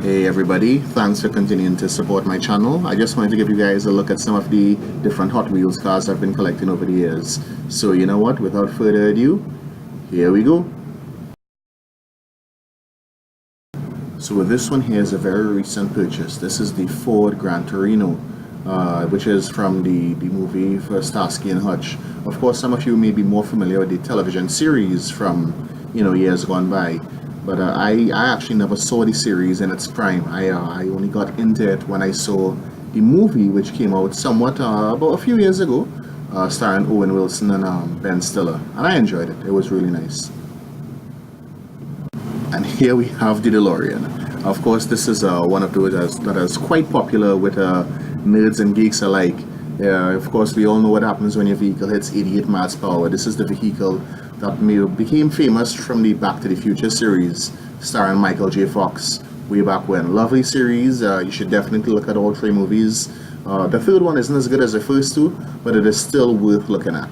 Hey everybody, thanks for continuing to support my channel. I just wanted to give you guys a look at some of the different Hot Wheels cars I've been collecting over the years. So you know what, without further ado, here we go. So this one here is a very recent purchase. This is the Ford Gran Torino, which is from the movie for Starsky and Hutch. Of course, some of you may be more familiar with the television series from, years gone by. But I actually never saw the series in its prime. I only got into it when I saw the movie, which came out somewhat about a few years ago, starring Owen Wilson and Ben Stiller. And I enjoyed it. It was really nice. And here we have the DeLorean. Of course, this is one of those that is quite popular with nerds and geeks alike. Of course, we all know what happens when your vehicle hits 88 miles per hour. This is the vehicle that became famous from the Back to the Future series, starring Michael J. Fox way back when. Lovely series. You should definitely look at all three movies. The third one isn't as good as the first two, but it is still worth looking at.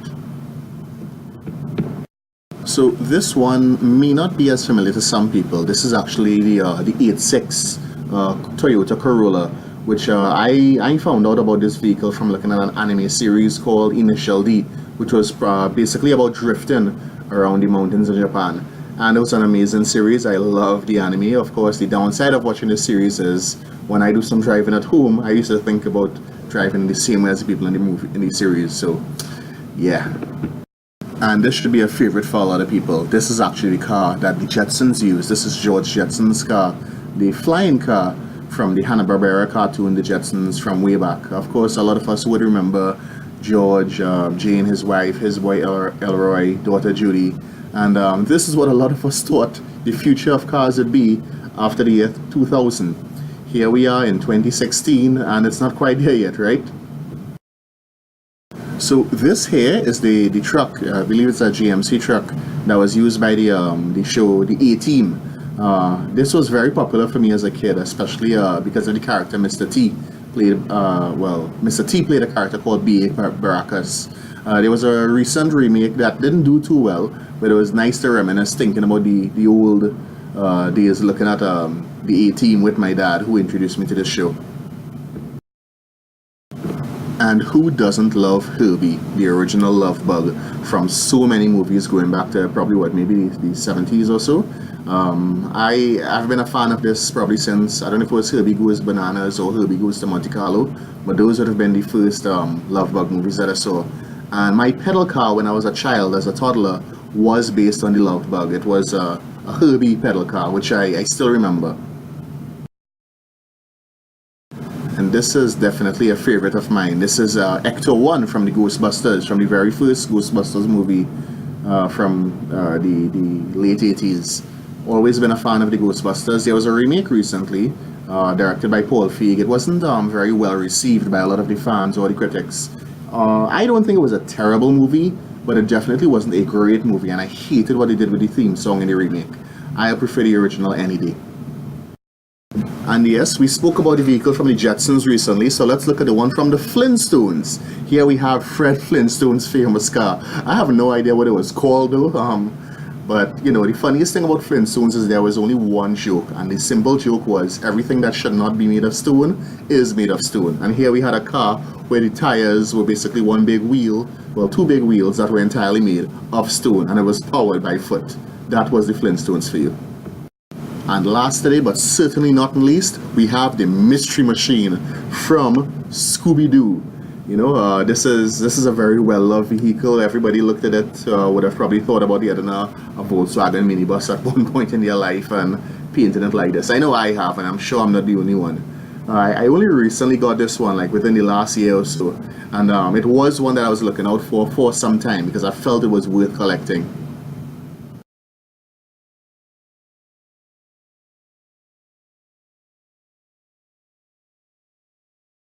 So this one may not be as familiar to some people. This is actually the 86 Toyota Corolla, which I found out about this vehicle from looking at an anime series called Initial D, which was basically about drifting around the mountains of Japan. And it was an amazing series. I love the anime. Of course, the downside of watching this series is when I do some driving at home, I used to think about driving the same way as the people in the series. So yeah. And this should be a favorite for a lot of people. This is actually the car that the Jetsons used. This is George Jetson's car, the flying car from the Hanna-Barbera cartoon, the Jetsons, from way back. Of course, a lot of us would remember George, Jane, his wife, his boy Elroy, daughter Judy. And this is what a lot of us thought the future of cars would be after the year 2000. Here we are in 2016, and it's not quite here yet, right? So this here is the truck. I believe it's a GMC truck that was used by the show, the A-Team. This was very popular for me as a kid, especially because of the character Mr. T. Mr. T played a character called B.A. Baracus. There was a recent remake that didn't do too well, but it was nice to reminisce, thinking about the old days, looking at the A-Team with my dad, who introduced me to this show. And who doesn't love Herbie, the original love bug from so many movies going back to probably maybe the 70s or so. I've been a fan of this probably since, I don't know if it was Herbie Goes Bananas or Herbie Goes to Monte Carlo, but those would have been the first love bug movies that I saw. And my pedal car when I was a child, as a toddler, was based on the love bug. It was a Herbie pedal car, which I still remember. And this is definitely a favorite of mine. This is Ecto 1 from the Ghostbusters, from the very first Ghostbusters movie from the late 80s. Always been a fan of the Ghostbusters. There was a remake recently, directed by Paul Feig. It wasn't very well received by a lot of the fans or the critics. I don't think it was a terrible movie, but it definitely wasn't a great movie, and I hated what they did with the theme song in the remake. I prefer the original any day. And yes, we spoke about the vehicle from the Jetsons recently, so let's look at the one from the Flintstones. Here we have Fred Flintstone's famous car. I have no idea what it was called though, but the funniest thing about Flintstones is there was only one joke, and the simple joke was everything that should not be made of stone is made of stone. And here we had a car where the tires were basically one big wheel, well, two big wheels that were entirely made of stone, and it was powered by foot. That was the Flintstones for you. And last today, but certainly not least, we have the Mystery Machine from Scooby-Doo. This is a very well-loved vehicle. Everybody looked at it, would have probably thought about getting a Volkswagen minibus at one point in their life and painting it like this. I know I have, and I'm sure I'm not the only one. I only recently got this one, like within the last year or so, and it was one that I was looking out for some time because I felt it was worth collecting.